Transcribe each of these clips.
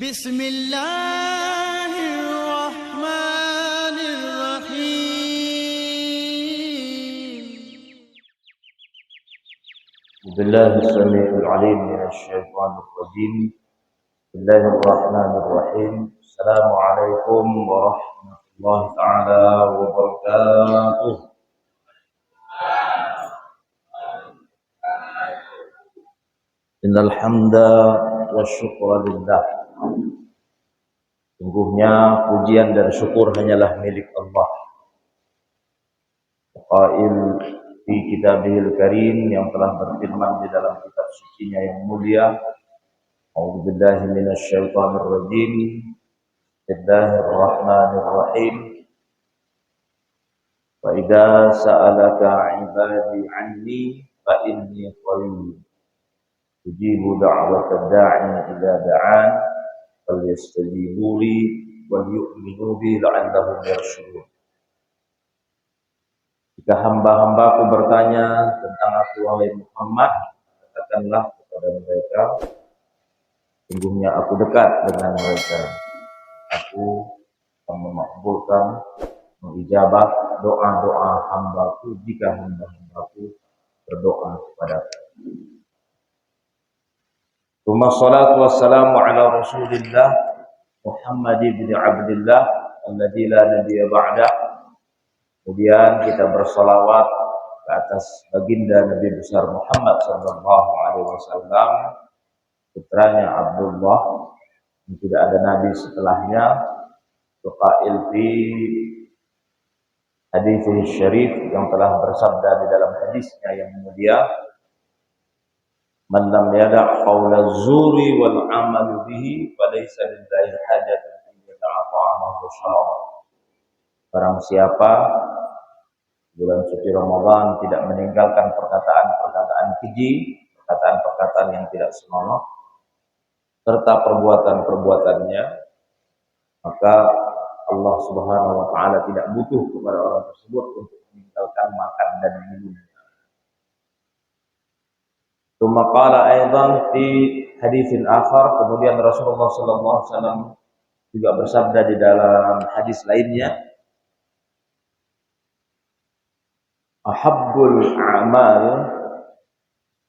بسم الله الرحمن الرحيم. بالله السميع العليم من الشيطان الرجيم. بسم الله الرحمن الرحيم. السلام عليكم ورحمة الله تعالى وبركاته. Innal hamda wasyukra lillah. Sungguhnya pujian dan syukur hanyalah milik Allah. Qail fi kitabihil karim, yang telah berfirman di dalam kitab sucinya yang mulia. A'udzu billahi minasy syaithanir rajim. Bismillahirrahmanirrahim. Wa idza sa'alaka 'ibadi 'anni fa inni qarib. Ujibu da'watad da'i idza da'an falyastajibu li wal yu'minu bi la'allahum yarshudun. Jika hamba-hambaku bertanya tentang aku, wahai Muhammad, katakanlah kepada mereka, sungguhnya aku dekat dengan mereka. Aku akan memakbulkan, mengijabah doa-doa hambaku jika hamba-hambaku berdoa kepadaku. Tsumma salatu wassalamu ala Rasulillah Muhammad ibn Abdullah alladzi la nabiyya ba'da. Kemudian kita bersalawat ke atas baginda Nabi besar Muhammad sallallahu alaihi wasallam, putranya Abdullah, yang tidak ada nabi setelahnya. Qail fi hadits syarif, yang telah bersabda di dalam hadisnya yang mulia, man lam yada' qaula zuri wal amal bihi falaysa lillahi hajatun fi ta'amahu wa syarab. Barang siapa bulan suci Ramadan tidak meninggalkan perkataan-perkataan keji, perkataan-perkataan yang tidak senonoh, serta perbuatan-perbuatannya, maka Allah Subhanahu wa taala tidak butuh kepada orang tersebut untuk meninggalkan makan dan minum. Tsumma qala aidan fi haditsin akhar, kemudian Rasulullah sallallahu alaihi wasallam juga bersabda di dalam hadis lainnya, ahabbul a'mal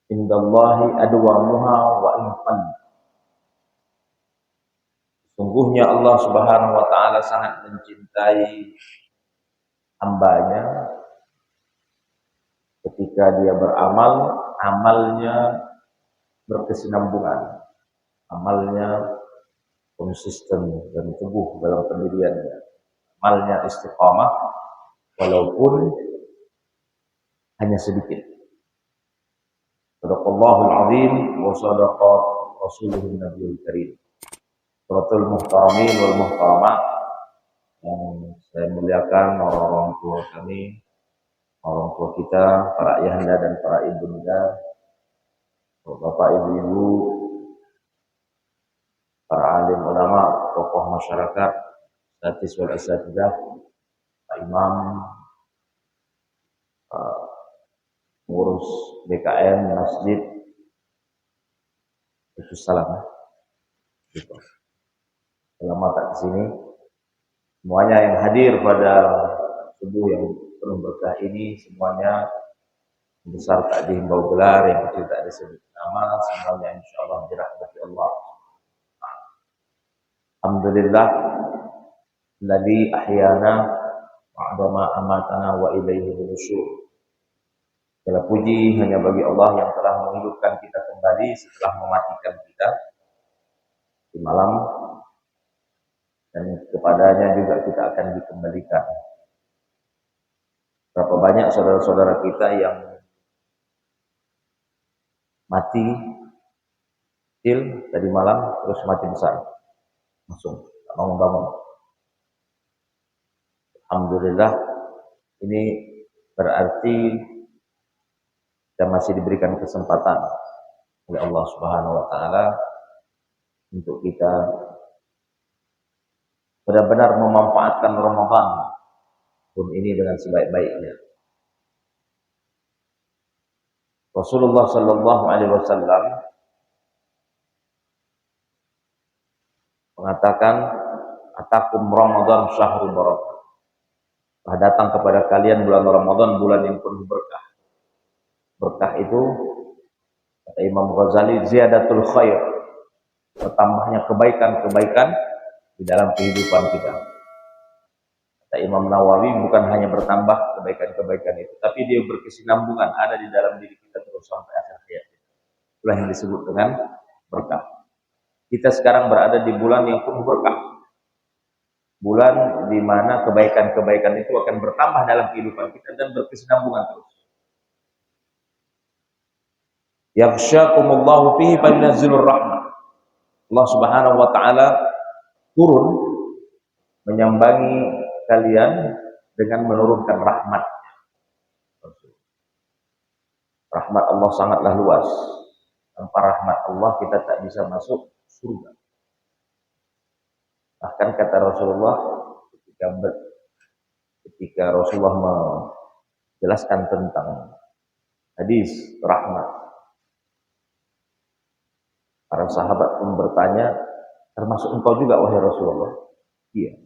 indallahi adwamuha wa in qall. Sungguhnya Allah Subhanahu wa taala sangat mencintai hambanya ketika dia beramal, amalnya berkesinambungan, amalnya konsisten dan teguh dalam pendiriannya, amalnya istiqamah walaupun hanya sedikit. Shadaqallahul azim wa shadaqa rasuluhun nabiyul karim. Suratul muhtaramin wal muhtaramat, yang saya muliakan orang-orang tua kami, orang tua kita, para ayahanda dan para ibunda, bapak ibu-ibu, para alim ulama, tokoh masyarakat, statis wal asatidzah, pak imam, pengurus BKM masjid, itu salam. Gitu. Selamat datang ke sini. Semuanya yang hadir pada subuh yang penuh berkah ini, semuanya besar tak dihimbau gelar, yang kecil tak disebut nama, semuanya insyaallah dirahmati Allah. Alhamdulillah alladzi ahyana ba'da ma amatana wa ilaihi nusyur. Segala puji hanya bagi Allah yang telah menghidupkan kita kembali setelah mematikan kita di malam, dan kepadanya juga kita akan dikembalikan. Berapa banyak saudara-saudara kita yang mati kecil tadi malam terus mati besar, langsung bangun-bangun. Alhamdulillah, ini berarti kita masih diberikan kesempatan oleh Allah Subhanahu wa taala untuk kita benar-benar memanfaatkan Ramadan pun ini dengan sebaik-baiknya. Rasulullah sallallahu alaihi wasallam mengatakan, atakum Ramadan syahrul barakah. Telah datang kepada kalian bulan Ramadan, bulan yang penuh berkah. Berkah itu, kata Imam Ghazali, ziyadatul khair, bertambahnya kebaikan-kebaikan di dalam kehidupan kita. Kata Imam Nawawi, bukan hanya bertambah kebaikan-kebaikan itu, tapi dia berkesinambungan, ada di dalam diri kita terus sampai akhir hayat. Itulah yang disebut dengan berkah. Kita sekarang berada di bulan yang penuh berkah. Bulan di mana kebaikan-kebaikan itu akan bertambah dalam kehidupan kita dan berkesinambungan terus. Yaghsyakumullahu fihi fayunazzilur rahmah. Allah Subhanahu wa taala turun menyambangi kalian dengan menurunkan rahmat. Rahmat Allah sangatlah luas. Tanpa rahmat Allah kita tak bisa masuk surga. Bahkan kata Rasulullah ketika Rasulullah menjelaskan tentang hadis rahmat, para sahabat pun bertanya, termasuk engkau juga wahai Rasulullah? Iya.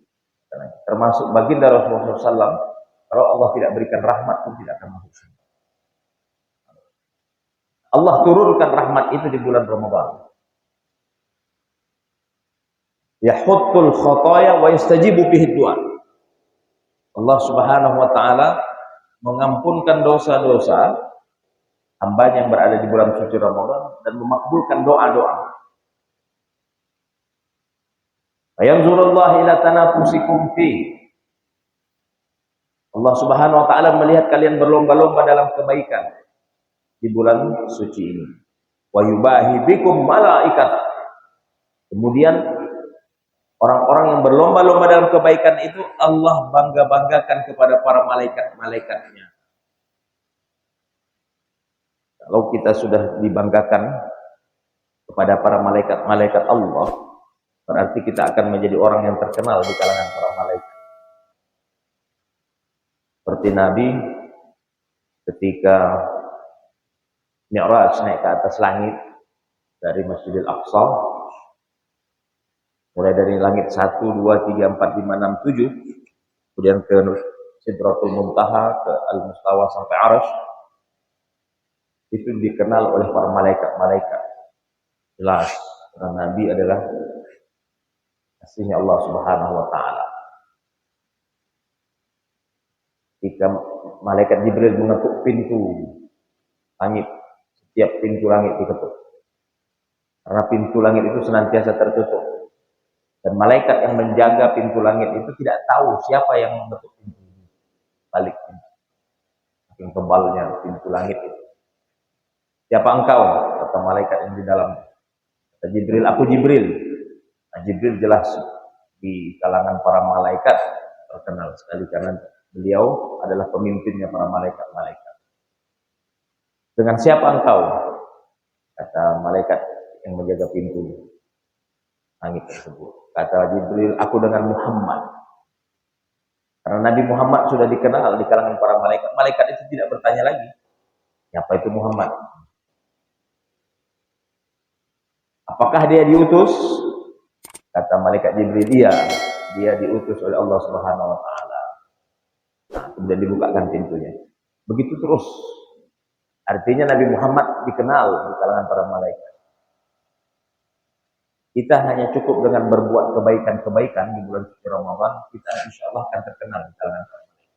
Termasuk baginda Rasulullah SAW, kalau Allah tidak berikan rahmat pun tidak akan masuk surga. Allah turunkan rahmat itu di bulan Ramadan. Yahuttul khataya wa yastajibu bihi du'a. Allah Subhanahu wa taala mengampunkan dosa-dosa hambanya yang berada di bulan suci Ramadan dan memakbulkan doa-doa. Ayanzurullah ila tanafusikum fi. Allah Subhanahu wa taala melihat kalian berlomba-lomba dalam kebaikan di bulan suci ini. Wa yubahi bikum malaikat. Kemudian orang-orang yang berlomba-lomba dalam kebaikan itu Allah bangga-banggakan kepada para malaikat-malaikatnya. Kalau kita sudah dibanggakan kepada para malaikat-malaikat Allah, berarti kita akan menjadi orang yang terkenal di kalangan para malaikat. Seperti Nabi ketika Mi'raj naik ke atas langit dari Masjidil Aqsa, mulai dari langit 1, 2, 3, 4, 5, 6, 7, kemudian ke Sidratul Muntaha, ke Al-Mustawa sampai Arsy, itu dikenal oleh para malaikat-malaikat. Jelas, karena Nabi adalah kasihnya Allah Subhanahu wa taala. Ketika malaikat Jibril mengetuk pintu langit, setiap pintu langit diketuk. Karena pintu langit itu senantiasa tertutup. Dan malaikat yang menjaga pintu langit itu tidak tahu siapa yang mengetuk pintu balik pintu. Saking tebalnya pintu langit itu. Siapa engkau? Kata malaikat yang di dalam. Kata Jibril, aku Jibril. Nah, Jibril jelas di kalangan para malaikat terkenal sekali karena beliau adalah pemimpinnya para malaikat-malaikat. Dengan siapa engkau? Kata malaikat yang menjaga pintu langit tersebut. Kata Jibril, aku dengan Muhammad. Karena Nabi Muhammad sudah dikenal di kalangan para malaikat. Malaikat itu tidak bertanya lagi, siapa itu Muhammad? Apakah dia diutus? Kata malaikat Jibril, iya, dia diutus oleh Allah Subhanahu wa taala. Nah, kemudian dibukakan pintunya. Begitu terus. Artinya Nabi Muhammad dikenal di kalangan para malaikat. Kita hanya cukup dengan berbuat kebaikan-kebaikan di bulan suci Ramadan, kita insya Allah akan terkenal di kalangan para malaikat.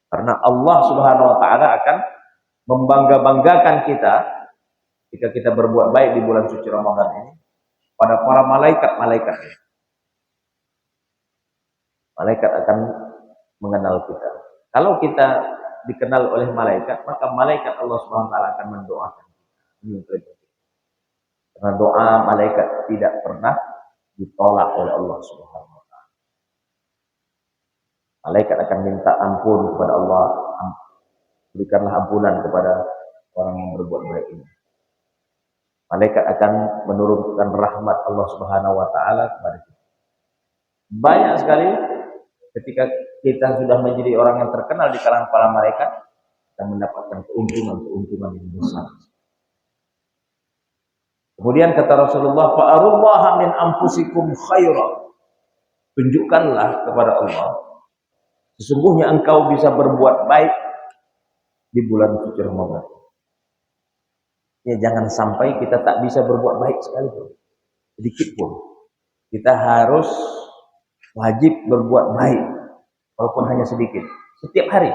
Karena Allah Subhanahu wa taala akan membangga-banggakan kita jika kita berbuat baik di bulan suci Ramadan ini pada para malaikat-malaikat. Malaikat akan mengenal kita. Kalau kita dikenal oleh malaikat, maka malaikat Allah Subhanahu wa taala akan mendoakan kita. Karena doa malaikat tidak pernah ditolak oleh Allah Subhanahu wa taala. Malaikat akan minta ampun kepada Allah, berikanlah ampunan kepada orang yang berbuat baik ini. Malaikat akan menurunkan rahmat Allah Subhanahu wa taala kepada kita. Banyak sekali ketika kita sudah menjadi orang yang terkenal di kalangan para malaikat, kita mendapatkan keuntungan-keuntungan yang besar. Kemudian kata Rasulullah, fa'arullaha min anfusikum khaira. Tunjukkanlah kepada Allah, sesungguhnya engkau bisa berbuat baik di bulan suci Ramadan. Ya, jangan sampai kita tak bisa berbuat baik sekalipun, sedikit pun. Kita harus wajib berbuat baik, walaupun hanya sedikit, setiap hari.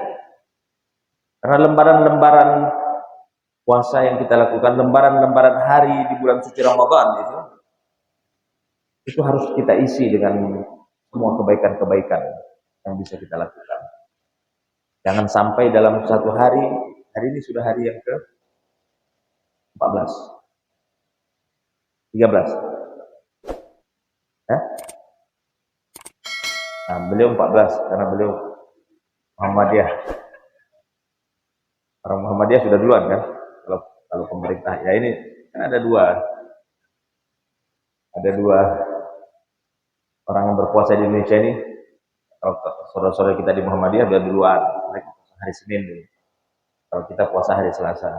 Karena lembaran-lembaran puasa yang kita lakukan, lembaran-lembaran hari di bulan suci Ramadan itu harus kita isi dengan semua kebaikan-kebaikan yang bisa kita lakukan. Jangan sampai dalam satu hari ini sudah hari yang ke 14, 13. Nah, beliau 14 karena beliau Muhammadiyah. Orang Muhammadiyah sudah duluan kan? Kalau pemerintah ya, ini kan ada dua orang yang berpuasa di Indonesia ini. Kalau saudara-saudara kita di Muhammadiyah sudah duluan, mereka puasa hari Senin dulu. Kalau kita puasa hari Selasa.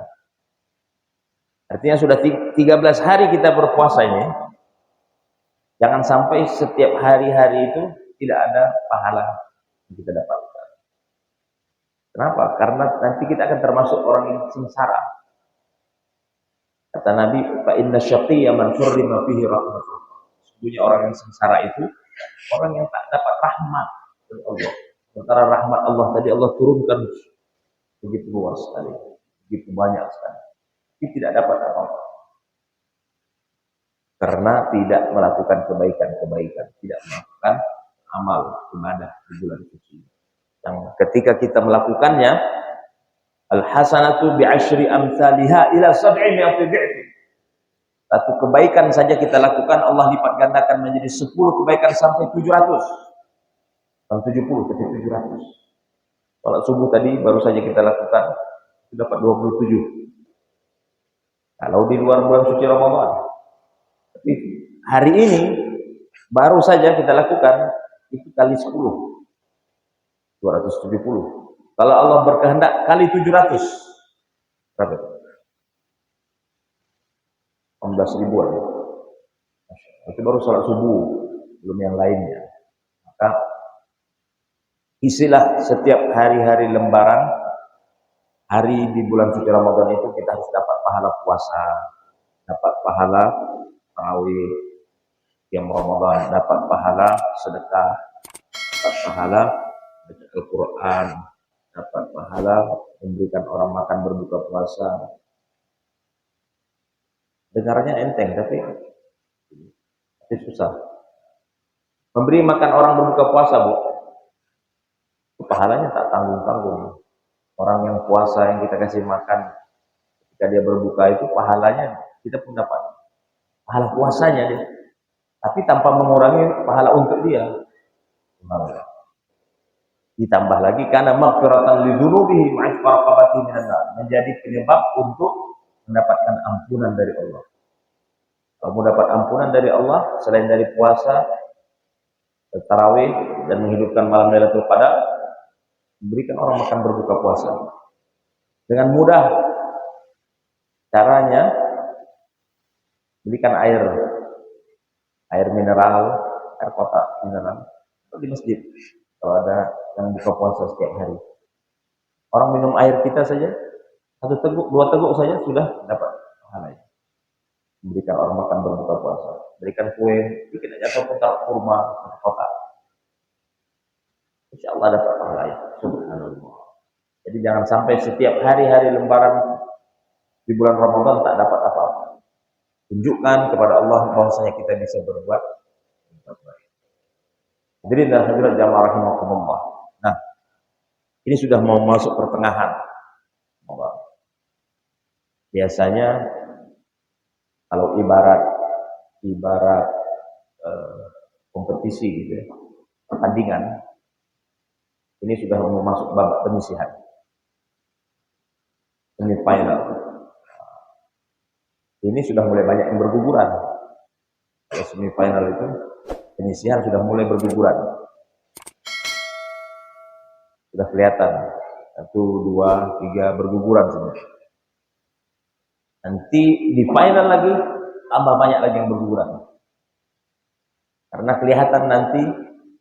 Artinya sudah 13 hari kita berpuasa ini. Jangan sampai setiap hari-hari itu tidak ada pahala yang kita dapatkan. Kenapa? Karena nanti kita akan termasuk orang yang sengsara. Kata Nabi, fa inna syaqiyya man hurrima fihi rahmatullah. Sesungguhnya orang yang sengsara itu orang yang tak dapat rahmat dari Allah. Sementara rahmat Allah tadi Allah turunkan begitu luas sekali, begitu banyak sekali. Tapi tidak dapat apa-apa. Karena tidak melakukan kebaikan-kebaikan, tidak melakukan amal ibadah di bulan suci. Yang ketika kita melakukannya, al-hasanatu bi'asyri amsalihha ila 700 dhi'f. Satu kebaikan saja kita lakukan, Allah lipat gandakan menjadi 10 kebaikan sampai 700. Sampai 70 ke 700. Salat subuh tadi baru saja kita lakukan, itu dapat 27. Kalau di luar bulan suci Ramadan. Tapi hari ini baru saja kita lakukan itu kali 10. 270. Kalau Allah berkehendak kali 700. Berapa? 16 ribuan. Itu baru salat subuh, belum yang lainnya. Maka isilah setiap hari-hari lembaran, hari di bulan suci Ramadan itu kita harus dapat pahala puasa, dapat pahala tarawih yang Ramadan, dapat pahala sedekah, dapat pahala baca Al-Quran, dapat pahala memberikan orang makan berbuka puasa. Dengarnya enteng tapi susah. Memberi makan orang berbuka puasa, Bu, itu pahalanya tak tanggung-tanggung. Orang yang puasa yang kita kasih makan ketika dia berbuka itu pahalanya kita pun dapat pahala puasanya dia, tapi tanpa mengurangi pahala untuk dia. Ditambah lagi karena maghfiratan lidzunubihi ma'ifaqabati minan nar, menjadi penyebab untuk mendapatkan ampunan dari Allah. Kamu dapat ampunan dari Allah selain dari puasa, tarawih dan menghidupkan malam Lailatul Qadar, memberikan orang makan berbuka puasa. Dengan mudah caranya, belikan air mineral, air kotak mineral di masjid. Kalau ada yang buka puasa setiap hari, orang minum air kita saja, 1 teguk, 2 teguk saja sudah dapat pahala. Berikan orang makan berbuka puasa, berikan kue, bikin aja ataupun kurma kotak. Insya Allah dapat pahala ya. Subhanallah. Jadi jangan sampai setiap hari-hari lembaran di bulan Ramadan tak dapat apa-apa. Tunjukkan kepada Allah bahwasanya kita bisa berbuat baik. Jadi dan hadirat jamaah rahimakumullah. Nah, ini sudah mau masuk pertengahan. Biasanya kalau ibarat kompetisi gitu ya, pertandingan, ini sudah mau masuk babak penyisihan, semifinal. Ini sudah mulai banyak yang berguguran. Kalau semifinal itu penyisihan sudah mulai berguguran. Sudah kelihatan 1, 2, 3 berguguran semua. Nanti di final lagi tambah banyak lagi yang berguguran. Karena kelihatan nanti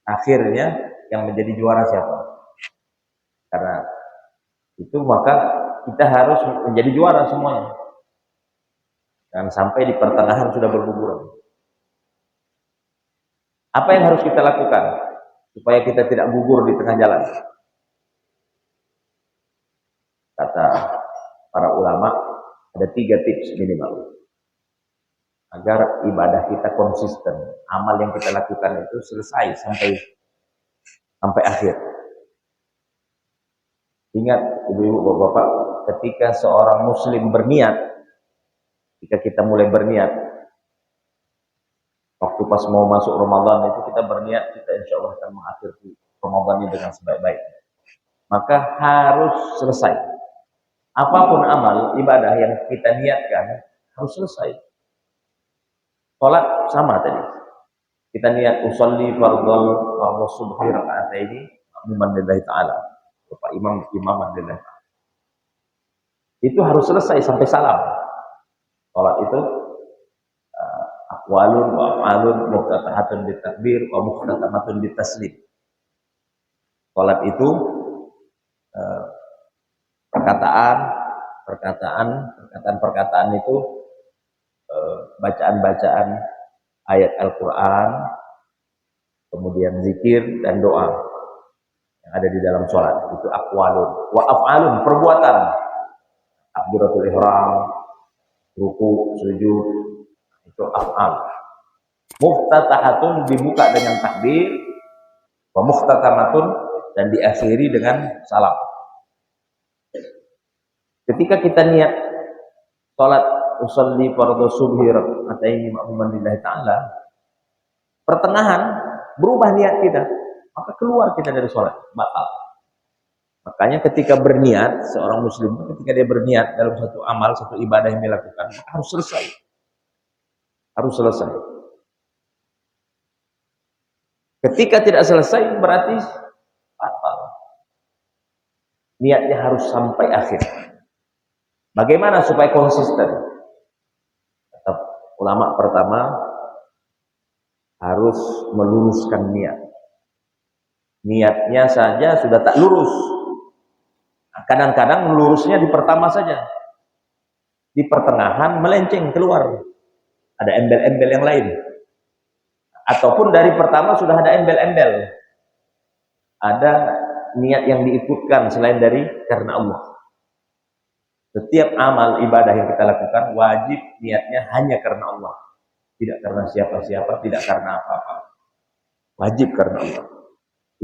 akhirnya yang menjadi juara siapa. Karena itu maka kita harus menjadi juara semuanya. Dan sampai di pertengahan sudah berguguran. Apa yang harus kita lakukan supaya kita tidak gugur di tengah jalan? Kata para ulama, ada 3 tips minimal agar ibadah kita konsisten, amal yang kita lakukan itu selesai sampai akhir. Ingat ibu-ibu, bapak-bapak, ketika seorang muslim berniat, ketika kita mulai berniat, waktu pas mau masuk Ramadan itu kita berniat, kita insya Allah akan mengakhiri Ramadan ini dengan sebaik-baiknya. Maka harus selesai. Apapun amal ibadah yang kita niatkan harus selesai. Salat sama tadi. Kita niat usolli fardhu subhi raka'ataini ma'muman lillahi ta'ala. Bapak imam lillahi ta'ala. Itu harus selesai sampai salam. Salat itu aqwalun wa af'alun muftatahatun bitakbir wa muftatamatun bitaslim. Salat itu perkataan itu bacaan-bacaan ayat Al-Quran, kemudian zikir dan doa yang ada di dalam sholat, itu aqwalun. Wa af'alun, perbuatan, takbiratul ihram, ruku, sujud, itu af'al. Muftatahatun, dibuka dengan takbir, wa muftatamatun, dan diakhiri dengan salam. Ketika kita niat sholat usolli fardhu subhi raka'ataini ma'muman lillahi ta'ala, pertengahan berubah niat kita, maka keluar kita dari sholat, batal. Makanya ketika berniat, seorang muslim ketika dia berniat dalam satu amal, satu ibadah yang dilakukan, harus selesai. Harus selesai. Ketika tidak selesai berarti batal. Niatnya harus sampai akhir. Bagaimana supaya konsisten? Kata ulama pertama, harus meluruskan niat. Niatnya saja sudah tak lurus. Kadang-kadang lurusnya di pertama saja. Di pertengahan melenceng keluar. Ada embel-embel yang lain. Ataupun dari pertama sudah ada embel-embel. Ada niat yang diikutkan selain dari karena Allah. Setiap amal ibadah yang kita lakukan wajib niatnya hanya karena Allah. Tidak karena siapa-siapa, tidak karena apa-apa. Wajib karena Allah.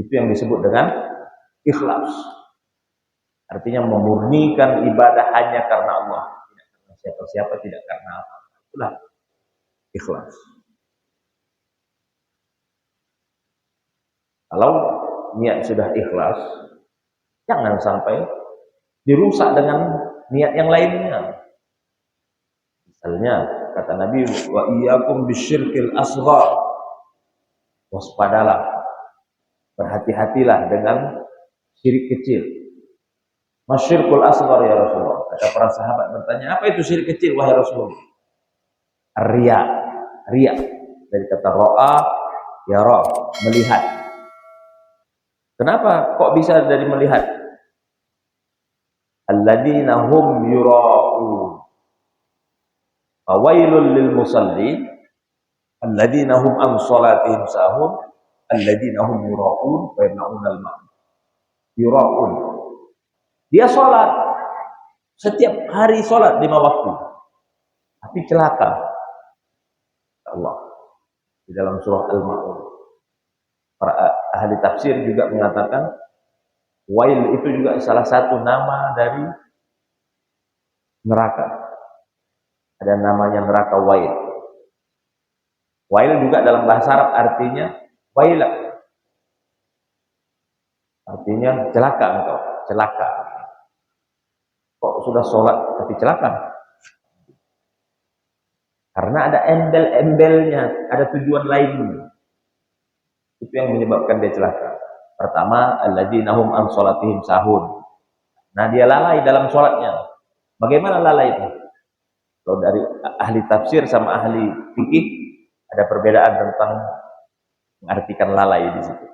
Itu yang disebut dengan ikhlas. Artinya memurnikan ibadah hanya karena Allah. Tidak karena siapa-siapa, tidak karena apa-apa. Itulah ikhlas. Kalau niat sudah ikhlas, jangan sampai dirusak dengan niat yang lainnya. Misalnya kata Nabi, wa iyyakum bisyirkil asghar. Waspadalah, berhati-hatilah dengan syirik kecil. Masyirkul asghar ya Rasulullah. Kata para sahabat bertanya, apa itu syirik kecil wahai Rasulullah? Riya. Riya dari kata ra'a yara, melihat. Kenapa kok bisa dari melihat? Alladzina hum yura'un. Fawailul lil musallin alladzina hum an salatihim sahun alladzina hum yura'un wa yamna'unal ma'un. Yura'un. Dia salat setiap hari, salat 5 waktu. Tapi celaka. Allah di dalam surah Al-Ma'un. Para ahli tafsir juga mengatakan wail itu juga salah satu nama dari neraka. Ada namanya neraka wail. Wail juga dalam bahasa Arab artinya waila. Artinya celaka engkau, celaka. Kok sudah sholat tapi celaka? Karena ada embel-embelnya, ada tujuan lain. Itu yang menyebabkan dia celaka. Pertama, alladzina hum an salatihim sahun. Nah, dia lalai dalam sholatnya. Bagaimana lalai itu? Kalau dari ahli tafsir sama ahli fikih ada perbedaan tentang mengartikan lalai di situ.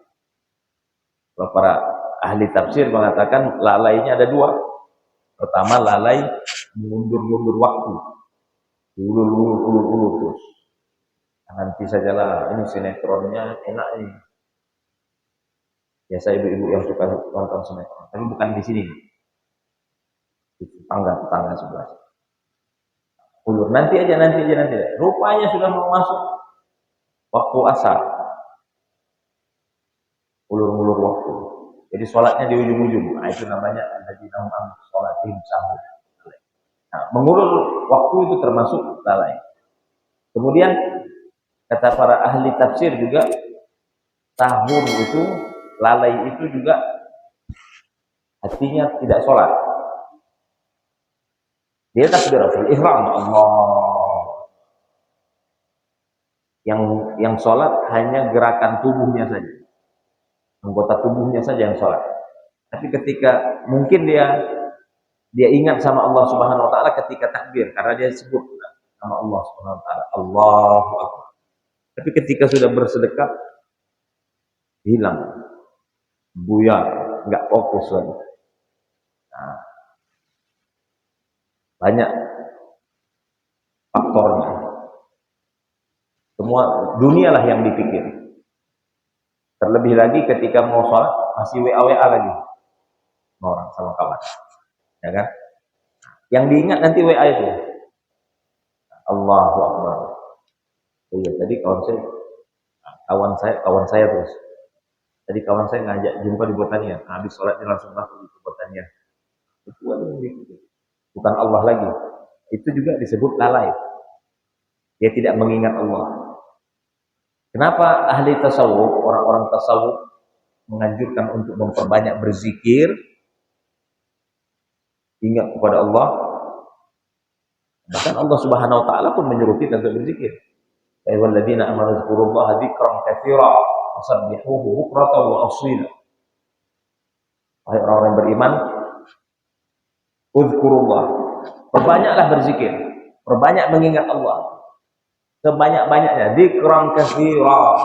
Kalau para ahli tafsir mengatakan lalainya ada dua. Pertama, lalai mundur-mundur waktu, ulur terus. Nanti sajalah, ini sinetronnya enak ini. Biasa ibu-ibu yang suka nonton sinetron, tapi bukan di sini. Di tetangga sebelah. Ulur nanti aja. Rupanya sudah mau masuk waktu asar. Ulur-ulur waktu. Jadi sholatnya di ujung-ujung. Nah, itu namanya alladzina hum an sholatihim sahun. Nah, mengulur waktu itu termasuk lalai. Kemudian kata para ahli tafsir juga tahun itu lalai itu juga artinya tidak sholat. Dia takbiratul ihram Allah. Yang sholat hanya gerakan tubuhnya saja, anggota tubuhnya saja yang sholat. Tapi ketika mungkin dia ingat sama Allah Subhanahu Wa Taala ketika takbir, karena dia sebut nama Allah Subhanahu Wa Taala, Allahu Akbar. Tapi ketika sudah bersedekah hilang, buyar, nggak fokus lagi. Nah, banyak faktornya. Semua dunialah yang dipikir. Terlebih lagi ketika mau sholat masih WA lagi orang sama kawan, ya kan? Yang diingat nanti WA itu. Allahu Akbar. Oh iya, tadi kawan saya terus. Tadi kawan saya ngajak jumpa di Botania. Habis sholatnya langsung masuk di Botania. Itu bukan Allah lagi. Itu juga disebut lalai. Dia tidak mengingat Allah. Kenapa ahli tasawuf, orang-orang tasawuf menganjurkan untuk memperbanyak berzikir, ingat kepada Allah? Bahkan Allah Subhanahu Wa Taala pun menyuruh kita untuk berzikir. Ya ayyuhalladzina amanu dzkurullaha dzikran katsira wasabbihuhu bukratan wa asila. Wahai orang-orang yang beriman, udzkurullah, perbanyaklah berzikir, perbanyak mengingat Allah. Sebanyak-banyaknya, dzikran katsira.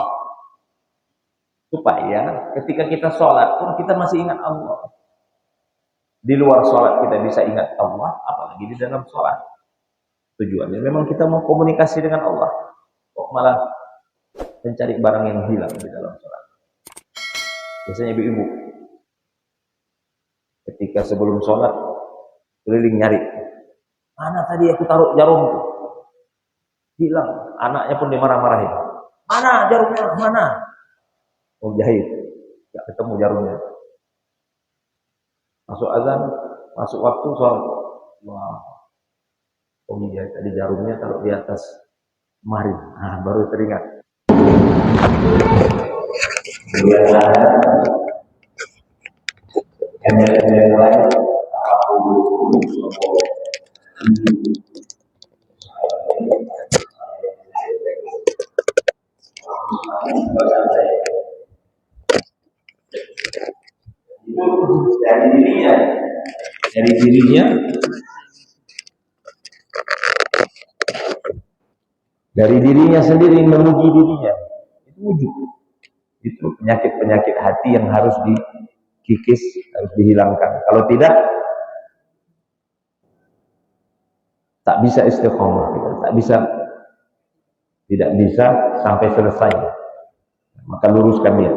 Supaya ketika kita sholat pun kita masih ingat Allah. Di luar sholat kita bisa ingat Allah, apalagi di dalam sholat. Tujuannya memang kita mau komunikasi dengan Allah, kok malah mencari barang yang hilang di dalam sholat. Biasanya ibu-ibu ketika sebelum sholat keliling nyari, mana tadi aku taruh jarumku, hilang. Anaknya pun dimarah-marahin, mana jarumnya, mana? Oh jahit, gak ketemu jarumnya. Masuk azan, masuk waktu sholat. Wah, oh iya, tadi jarumnya taruh di atas lemari. Nah, baru teringat. Itu dari dirinya sendiri, memuji dirinya. Itu wujud. Itu penyakit-penyakit hati yang harus dikikis, harus dihilangkan. Kalau tidak bisa istiqomah, tidak bisa sampai selesai. Maka luruskan niat.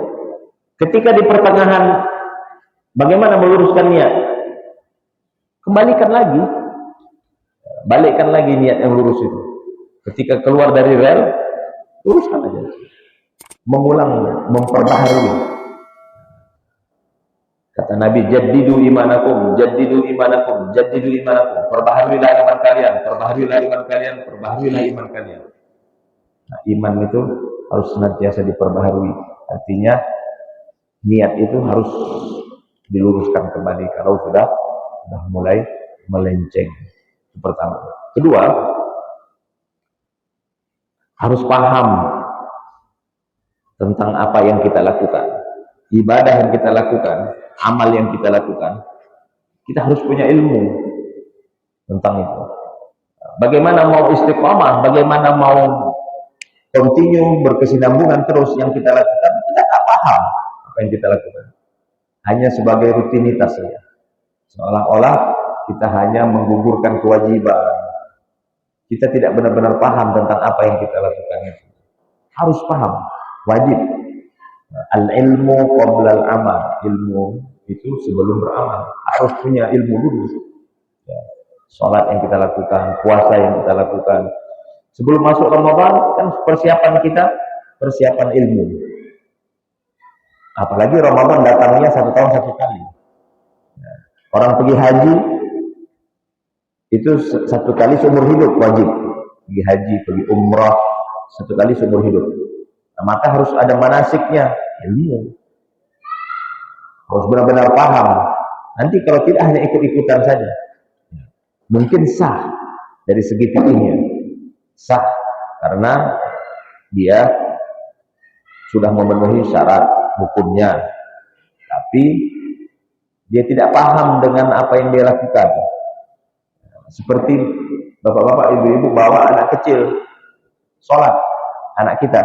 Ketika di pertengahan, bagaimana meluruskan niat? Kembalikan lagi, balikkan lagi niat yang lurus itu. Ketika keluar dari rel, luruskan aja. Mengulang, memperbaharui. Kata Nabi, jaddidu imanakum. Perbaharuilah iman kalian. Nah, iman itu harus senantiasa diperbaharui. Artinya niat itu harus diluruskan kembali kalau sudah mulai melenceng. Itu pertama. Kedua, harus paham tentang apa yang kita lakukan, ibadah yang kita lakukan, amal yang kita lakukan. Kita harus punya ilmu tentang itu. Bagaimana mau istiqomah, bagaimana mau continue berkesinambungan terus yang kita lakukan, kita tak paham apa yang kita lakukan. Hanya sebagai rutinitas saja. Seolah-olah kita hanya menggugurkan kewajiban. Kita tidak benar-benar paham tentang apa yang kita lakukan itu. Harus paham, wajib. Al-ilmu qabla al-amal. Ilmu itu sebelum beramal. Harus punya ilmu dulu. Ya. Sholat yang kita lakukan, puasa yang kita lakukan. Sebelum masuk Ramadan, kan persiapan kita, persiapan ilmu. Apalagi Ramadan datangnya 1 tahun 1 kali. Ya. Orang pergi haji, itu 1 kali seumur hidup wajib. Pergi haji, pergi umrah, 1 kali seumur hidup. Nah, maka harus ada manasiknya, ilmu. Harus benar-benar paham. Nanti kalau tidak hanya ikut-ikutan saja, mungkin sah dari segi fikihnya, sah karena dia sudah memenuhi syarat hukumnya, tapi dia tidak paham dengan apa yang dia lakukan. Seperti bapak-bapak, ibu-ibu bawa anak kecil sholat, anak kita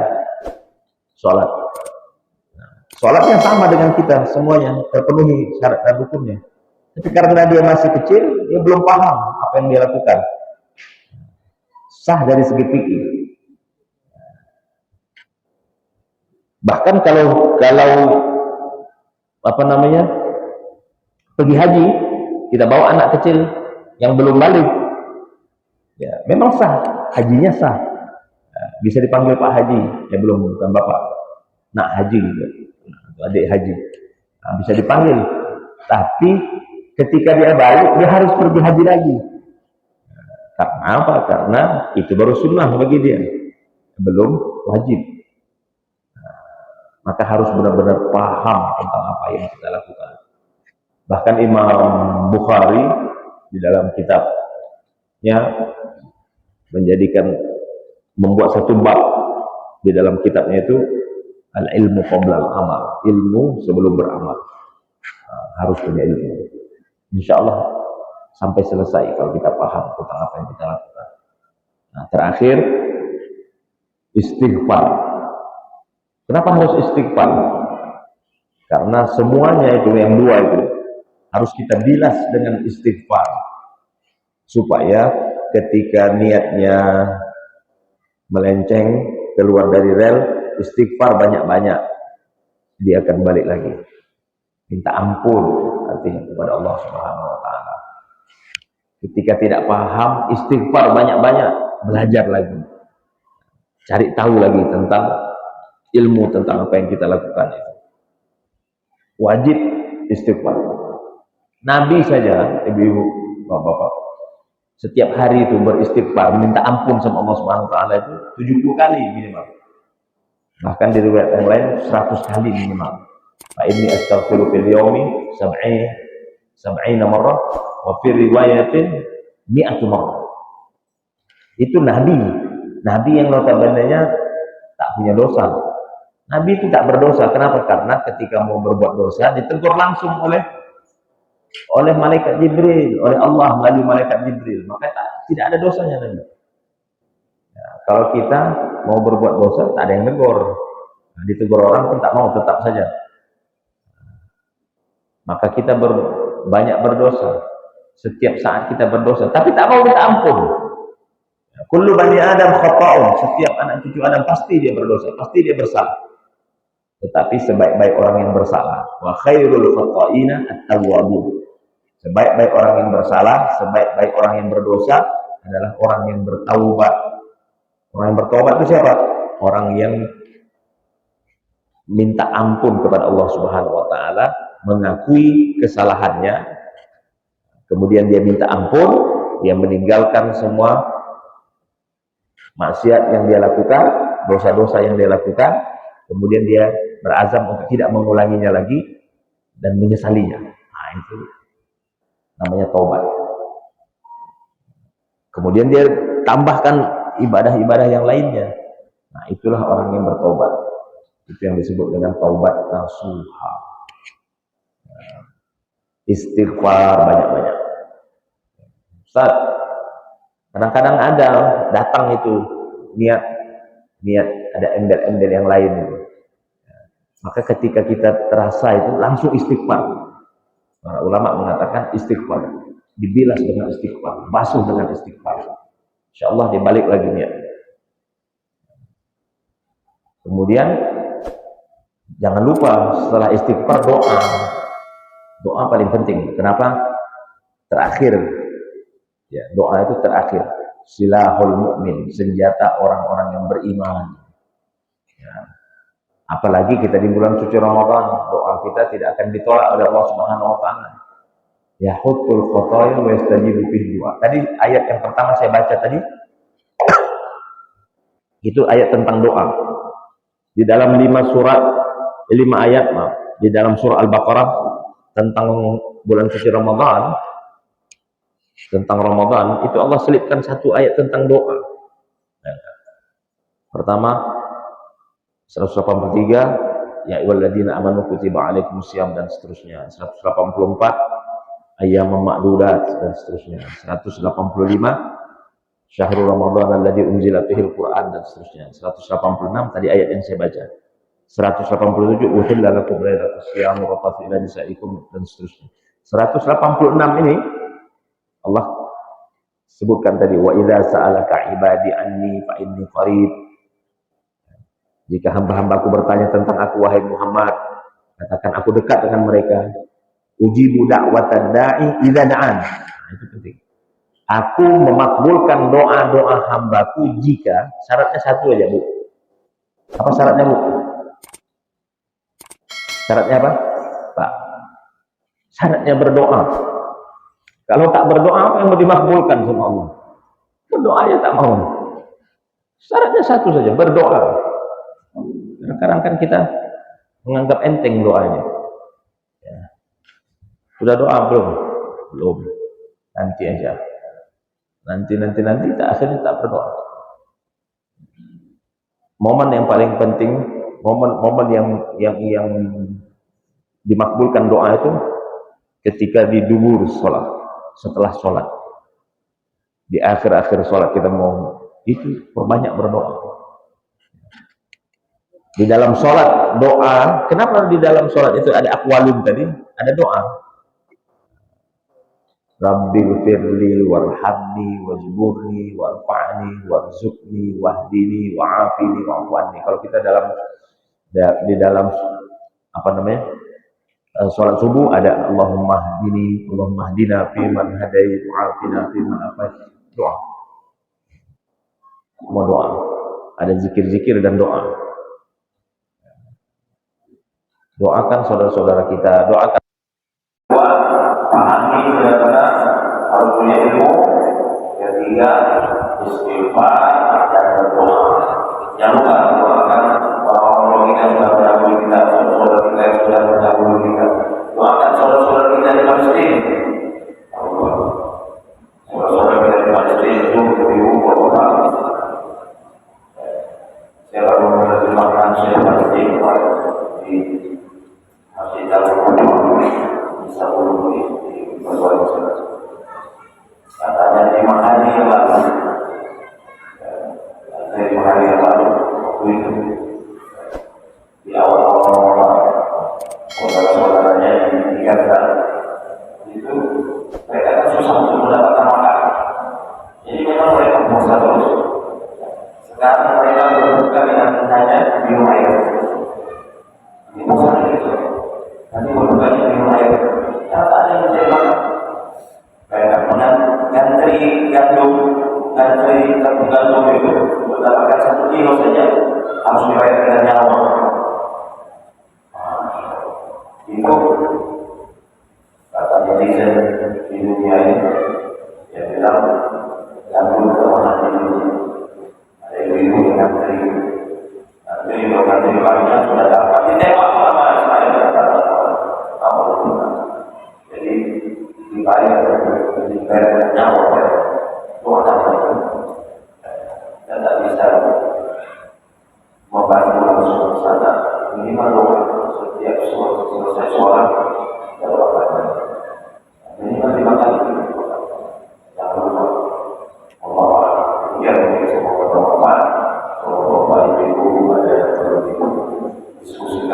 sholat. Sholatnya sama dengan kita semuanya, terpenuhi syarat dan hukumnya. Tapi karena dia masih kecil, dia belum paham apa yang dia lakukan. Sah dari segi fikih. Bahkan kalau apa namanya, pergi haji, kita bawa anak kecil yang belum balik, ya memang sah, hajinya sah. Bisa dipanggil Pak Haji, ya belum, bukan Bapak. Nak haji gitu, adik haji, bisa dipanggil. Tapi ketika dia balik, dia harus pergi haji lagi. Karena apa? Karena itu baru sunnah bagi dia, belum wajib. Maka harus benar-benar paham tentang apa yang kita lakukan. Bahkan Imam Bukhari di dalam kitabnya membuat 1 bab di dalam kitabnya itu al-ilmu qabla al-amal, ilmu sebelum beramal. Harus punya ilmu. Insya Allah sampai selesai kalau kita paham tentang apa yang kita lakukan. Nah, terakhir, istighfar. Kenapa harus istighfar? Karena semuanya itu, yang 2 itu harus kita bilas dengan istighfar, supaya ketika niatnya melenceng keluar dari rel, istighfar banyak-banyak, dia akan balik lagi, minta ampun artinya kepada Allah Subhanahu wa taala. Ketika tidak paham, istighfar banyak-banyak, belajar lagi, cari tahu lagi tentang ilmu tentang apa yang kita lakukan itu. Wajib istighfar. Nabi saja, ibu-ibu, bapak-bapak, setiap hari itu beristighfar, minta ampun sama Allah Subhanahu wa taala itu 70 kali minimal. Bahkan di riwayat yang lain 100 kali minimal. Fa inni astaghfiru fil yaumi sab'ina marrah wa fi riwayatin 100 marrah. Itu Nabi yang notabene-nya tak punya dosa. Nabi itu tak berdosa. Kenapa? Karena ketika mau berbuat dosa ditegur langsung oleh malaikat Jibril, oleh Allah melalui malaikat Jibril. Maka tidak ada dosanya Nabi. Ya, kalau kita mau berbuat dosa, tak ada yang negur. Nah, ditegur orang pun tak mau, tetap saja. Maka kita banyak berdosa. Setiap saat kita berdosa, tapi tak mau minta ampun. Kullu bani Adam khata'un. Setiap anak cucu Adam pasti dia berdosa, pasti dia bersalah. Tetapi sebaik-baik orang yang bersalah, wa khairul khata'ina at-tawwabun. Sebaik-baik orang yang bersalah, sebaik-baik orang yang berdosa adalah orang yang bertaubat. Orang yang bertaubat itu siapa? Orang yang minta ampun kepada Allah Subhanahu wa taala, mengakui kesalahannya, kemudian dia minta ampun, dia meninggalkan semua maksiat yang dia lakukan, dosa-dosa yang dia lakukan, kemudian dia berazam untuk tidak mengulanginya lagi dan menyesalinya. Nah, itu namanya taubat. Kemudian dia tambahkan ibadah-ibadah yang lainnya. Nah, itulah orang yang bertobat. Itu yang disebut dengan taubat nasuha. Istighfar banyak-banyak. Ustaz, Kadang-kadang ada datang itu niat ada embel-embel yang lain itu. Maka ketika kita terasa itu langsung istighfar. Para ulama mengatakan istighfar dibilas dengan istighfar, basuh dengan istighfar. Insyaallah dibalik lagi niat. Kemudian jangan lupa setelah istighfar doa. Doa paling penting. Kenapa? Terakhir. Ya, doa itu terakhir. Silahul mukmin, senjata orang-orang yang beriman. Ya. Apalagi kita di bulan suci Ramadan, doa kita tidak akan ditolak oleh Allah Subhanahu wa taala. Ya hutul khotoya wa yastajibu bihi doa. Tadi ayat yang pertama saya baca tadi itu ayat tentang doa. Di dalam 5 ayat di dalam surah Al-Baqarah tentang bulan suci Ramadan, tentang Ramadan itu Allah selipkan 1 ayat tentang doa. Pertama 183 ya ayyuhalladzina amanu kutiba alaikumusiyam dan seterusnya. 184 ayyamam ma'dudat dan seterusnya. 185 syahrul ramadhan alladzi unzila fihil Qur'an dan seterusnya. 186 tadi ayat yang saya baca. 187 uhilla lakum lailatul shiyam rafathu ila nisaikum dan seterusnya. 186 ini Allah sebutkan tadi wa idza sa'alaka ibadi anni fa inni qarib. Jika hamba-hambaku bertanya tentang aku wahai Muhammad, katakan aku dekat dengan mereka. Ujibu da'watad da'i idza da'an. Nah, itu penting. Aku memakbulkan doa-doa hambaku jika syaratnya 1 aja, Bu. Apa syaratnya, Bu? Syaratnya apa? Pak. Syaratnya berdoa. Kalau tak berdoa, apa yang mau dimakbulkan sama Allah? Berdoa aja tak mau. Syaratnya 1 saja, berdoa. Sekarang kan kita menganggap enteng doanya. Ya. Sudah doa belum? Belum. Nanti aja. Nanti tak akhirnya tak berdoa. Momen yang paling penting, momen yang dimakbulkan doa itu ketika di dubur sholat, setelah sholat, di akhir-akhir sholat kita mau itu perbanyak berdoa. Di dalam sholat doa, kenapa di dalam sholat itu ada aqwalun tadi? Ada doa. Rabbi ghfirli warhamni wajburni warfa'ni warzuqni wahdini wa'afini wa'fu'anni. Kalau kita di dalam apa namanya? Sholat subuh ada Allahumma hdina fi man hadait wa'afina fi man afait. Doa. Semua doa. Ada zikir-zikir dan doa. Doakan saudara-saudara kita, doakan. Pahami benar-benar harus punya ilmu. Ketiga, istighfar dan berdoa. Jangan lupa doakan orang-orang kita yang sudah berdahulu kita, saudara-saudara kita yang sudah berdahulu kita. Doakan saudara-saudara kita di Palestina. Saudara-saudara kita di Palestina itu beribu bahwa saya baru menerjemahkan saya Palestina di masih dalam bisa menunggu di berbuat katanya 5 hari yang lalu dari 5 hari yang lalu waktu itu di awal-awal saudara-saudaranya di Gaza itu mereka kan susah untuk mendapatkan makan, jadi memang mereka puasa terus. Sekarang mereka berbuka dengan hanya minum air di puasa itu. Nanti berbukanya minum air. Yang tak ada yang bisa makan. Kayak ngantri gandum itu mendapatkan 1 kilo saja harus dibayar dengan nyawa. Itu kata netizen di dunia ini yang bilang gandum termahal di dunia. Ada ibu-ibu yang ngantri lainnya sudah dapat ditembak sama Israel dan dapat. Jadi dibayar dengan nyawa Tuhan dan tak bisa membantu langsung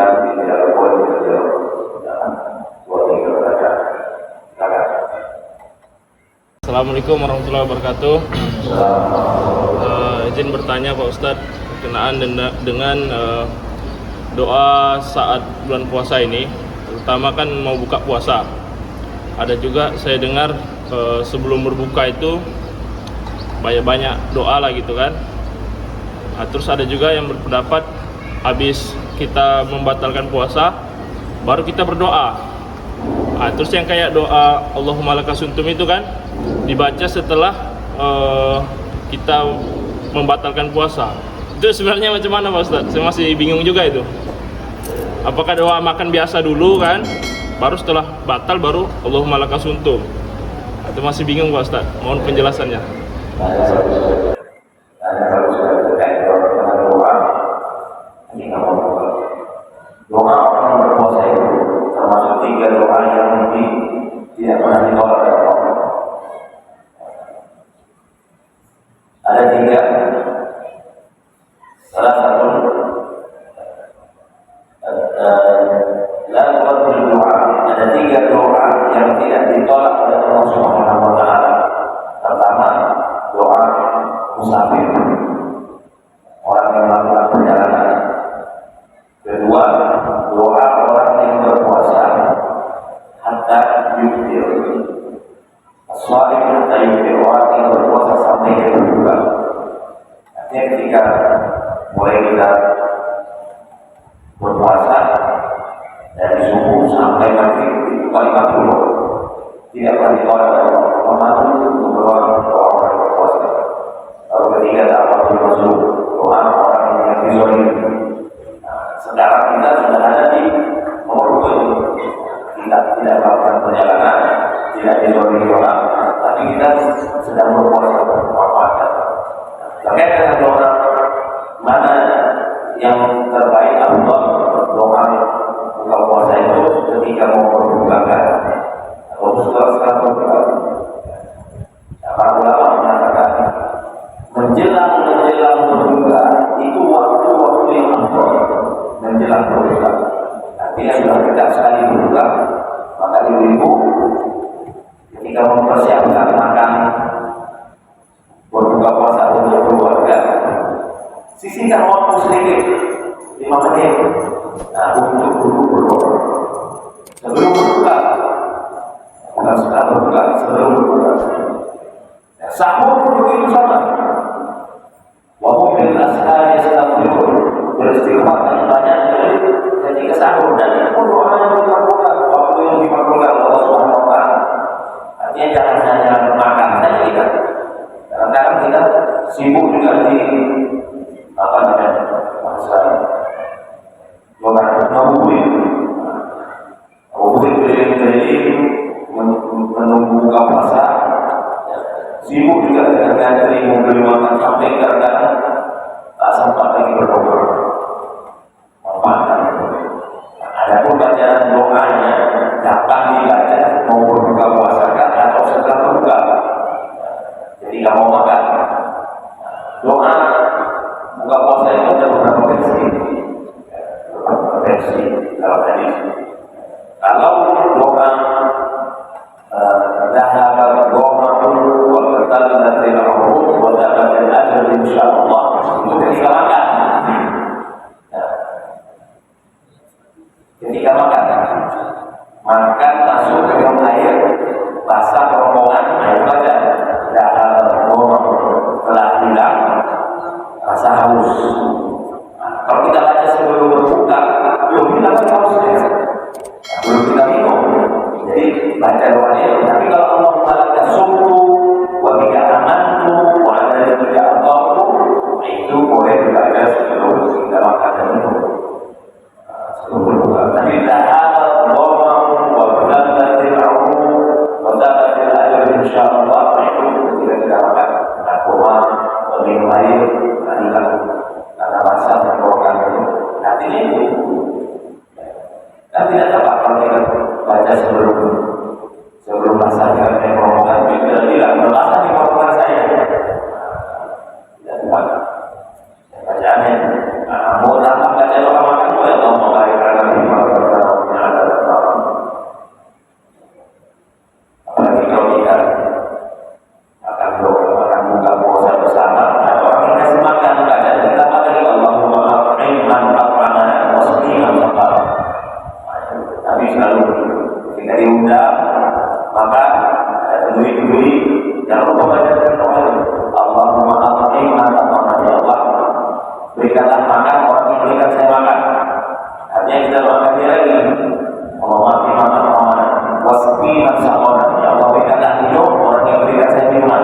tidak boleh beliau boleh berkata. Assalamualaikum warahmatullahi wabarakatuh. Izin bertanya Pak Ustadz berkenaan dengan doa saat bulan puasa ini, terutama kan mau buka puasa. Ada juga saya dengar sebelum berbuka itu banyak doa lah gitu kan. Nah, terus ada juga yang berpendapat habis kita membatalkan puasa baru kita berdoa. Nah, terus yang kayak doa Allahumma lakasuntum itu kan dibaca setelah kita membatalkan puasa. Itu sebenarnya macam mana Pak Ustadz? Saya masih bingung juga itu. Apakah doa makan biasa dulu kan, baru setelah batal baru Allahumma lakasuntum? Itu masih bingung Pak Ustadz. Mohon penjelasannya. Doa orang berpuasa itu termasuk 3 doa yang mungkin tidak pernah ditolak oleh Allah. Ada 3. Salah satu la tuqbal doa. Ada 3 doa yang tidak ditolak oleh Allah Subhanahu wa taala. Pertama, doa musafir, orang yang melakukan perjalanan. Kedua, doa orang yang berpuasa hatta yuftir. As-shaim hatta yuftir, orang yang berpuasa sampai dia berbuka. Artinya ketika mulai kita berpuasa dari subuh sampai maghrib itu 50 tidak pernah ditolak oleh Allah. Memang untuk doa orang berpuasa. Lalu ketiga, dakwah masuk doa orang yang dizalimi. Sekarang kita sudah ada di nomor 2. Kita tidak melakukan perjalanan, tidak dizalimi orang, tapi kita sedang berpuasa berpuasa. Terkait dengan doa mana yang terbaik Allah doa buka puasa itu ketika mau berbuka atau setelah berbuka. Para ulama mengatakan menjelang berbuka itu waktu yang afdal. Menjelang berbuka, artinya sudah dekat sekali berbuka, maka ibu-ibu ketika mempersiapkan makan berbuka puasa untuk keluarga, sisihkan waktu sedikit 5 menit untuk duduk berdoa sebelum berbuka, bukan setelah berbuka, sebelum berbuka. Sahur begitu sama. Wa hum bil ashari yastaghfirun, beristighfar yang banyak ketika sahur, dan itu pun doa yang dikabulkan, waktu yang dikabulkan Allah Subhanahu wa taala. Artinya jangan hanya makan saja kita. Kadang-kadang kita sibuk juga di masa ngabuburit keliling-keliling menunggu buka puasa. Sibuk juga dengan ngantri membeli makan sampai kadang-kadang tak sempat lagi berdoa. Adapun bacaan doanya dapat dibaca mau berbuka puasa atau setelah berbuka. Jadi kalau mau makan, doa buka puasa itu ada beberapa versi dalam hadis. Kalau doa dahaba gomahul wa qatallatil urud wa dabatil ajr insyaallah itu ketika makan. Ketika makan masuk ke dalam air basah rombongan, air baca dahaba gomahul, telah hilang rasa haus. Kalau kita baca sebelum berbuka belum hilang hausnya, belum kita minum. Jadi baca doanya, tapi kalau Allah mengatakan sumtu wa bika amantu wa ala rizqika aqamtu, itu boleh dibaca sebelum kita makan dan minum. Sebelum berbuka. Tapi dahaba ghamam wa qadatil urud wa dabatil ajr insyaallah, itu ketika kita makan kurma atau minum air hilang karena rasa tenggorokan itu. Artinya itu kan tidak tepat kalau kita baca sebelum rasanya yang rombongan juga tidak berasa di rombongan saya. Tidak tepat bacaannya. Mau tambah baca doa makan ya Allah baik selalu ketika diundang maka temui jangan lupa baca doa Allahumma a'ti man at'amani, ya Allah berikanlah makan orang yang berikan saya makan. Artinya kita doakan dia lagi Allahumma a'ti man at'amani wasqi man saqana, ya Allah berikanlah minum orang yang berikan saya minuman.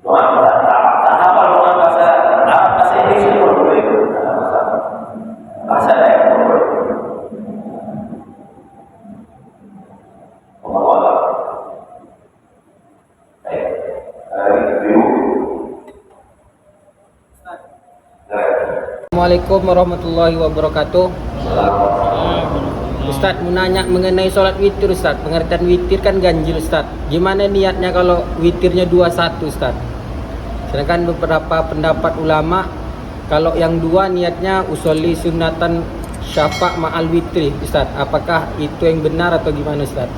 Doa tahap doa bahasa Inggris pun boleh, bahasa Dayak pun boleh. Assalamualaikum warahmatullahi wabarakatuh. Ustaz, mau nanya mengenai sholat witir Ustaz. Pengertian witir kan ganjil Ustaz. Gimana niatnya kalau witirnya 21 Ustaz? Sedangkan beberapa pendapat ulama kalau yang dua niatnya usolli sunatan syafa' ma'al witri Ustaz. Apakah itu yang benar atau gimana Ustaz?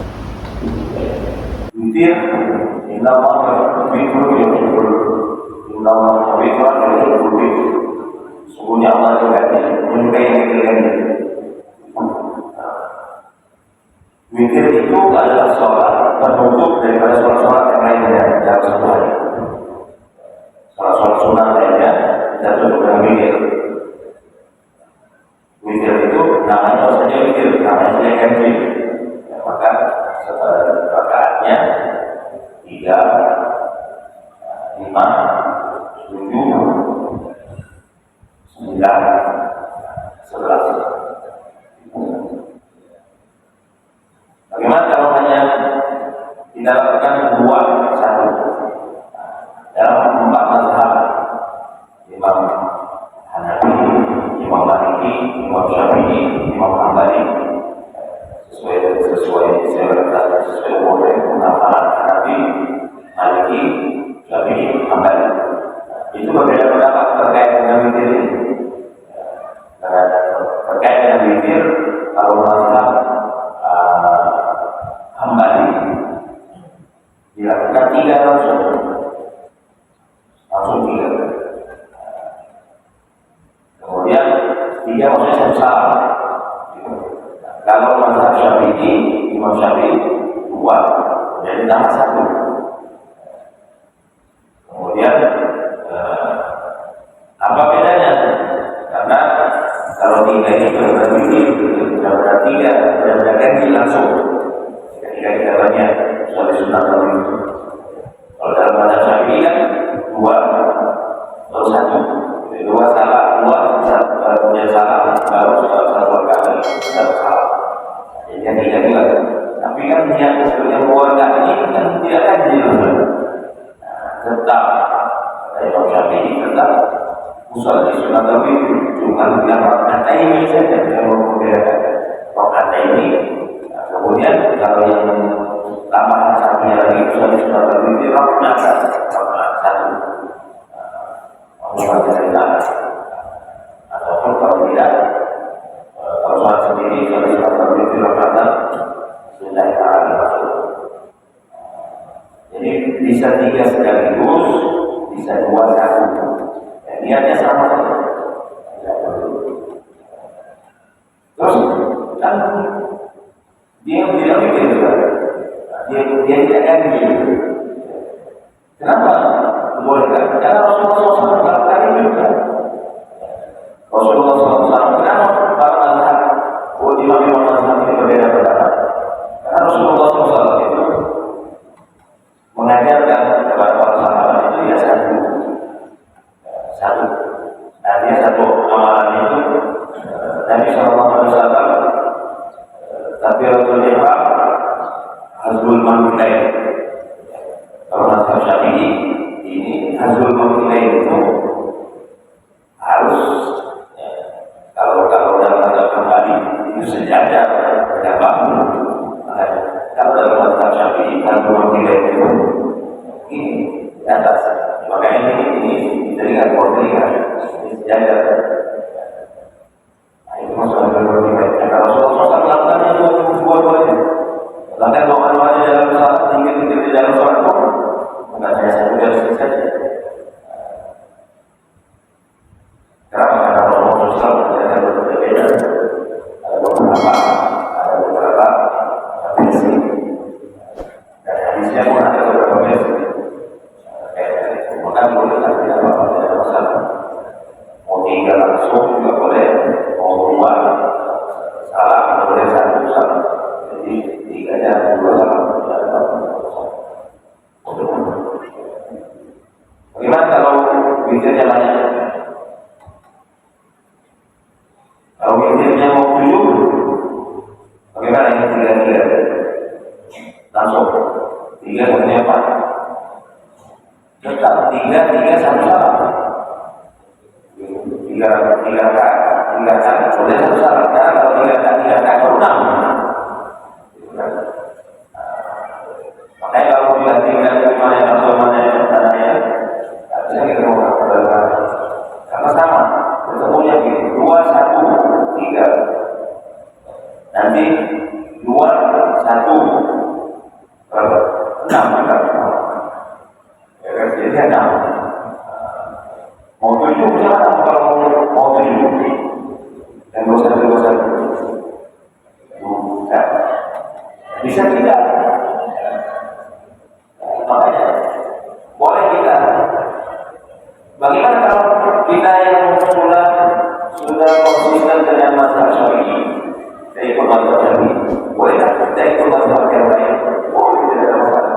Witir innallaha yuhibbul sungguhnya Allah menyukai yang dikiranya. Witir itu adalah sholat penutup daripada sholat-sholat yang lainnya dalam satu hari. Sholat-sholat sunnah lainnya kita tutup dengan witir. Witir itu namanya saja witir, namanya saja ganjil. Maka rakaatnya 3, 5, 7, 9, 11. Bagaimana kalau hanya kita lakukan 2, 1 dalam 4 mazhab, Imam Hanafi, Imam Maliki, Imam Syafi'i, Imam Hambali, sesuai boleh pendapat Hanafi, Maliki, Syafi'i, Hambali. Itu berbeda pendapat terkait dengan witir ini. Terkait dengan witir, kalau mazhab Hambali dilakukan 3 langsung 3. Kemudian 3 maksudnya satu salam. Kalau mazhab Syafi'i, Imam Syafi'i 2, jadi tambah 1. Kemudian apa bedanya? Karena kalau 3 ini benar-benar 3, benar-benar ganjil langsung. Ketika kita banyak sholat sunnah kalau itu. Kalau dalam mazhab Syafi'i kan 2 baru 1. 2 salah, 2 punya salah, baru 1 rakaat, 1 salah. Jadi yang 3 juga. Tapi kan niat sebetulnya keluarga ini kan tidak ganjil. Tetap Imam Syafi'i tetap usul di sunnah tapi cuma bilang rakaat ini saja yang membedakan rakaat ini. Kemudian kalau yang tambahan satunya lagi usul di sunnah tapi itu rakaat 1. Allah tidak ataupun kalau tidak kalau sholat sendiri usul di sunnah tapi itu rakaat sudah masuk. Jadi bisa 3 sekaligus, bisa 2 1. Niatnya sama saja. Terus kan dia tidak mikir juga. Dia tidak ganjil. Kenapa? Boleh kan? Karena Rasulullah SAW kali juga. Rasulullah SAW 7 bagaimana ini 3 langsung 3 maksudnya apa? Tetap 3 satu salam 3 rakaat boleh satu salam karena kalau 3 rakaat baru 6. Makanya kalau diganti mana yang langsung mana yang tanahnya bisa kita karena sama ketemunya gitu 2, 1, 3 nanti 2, 1 berapa? 6 ya kan? Jadi ada mau 7 misalnya kalau mau 7 dan 21 bisa tidak. Makanya boleh kita. Bagaimana kalau kita yang sudah konsisten dengan mazhab Syafi'i, kita ikut mazhab Syafi'i, bolehkah kita ikut mazhab yang lain? Boleh, tidak ada masalah.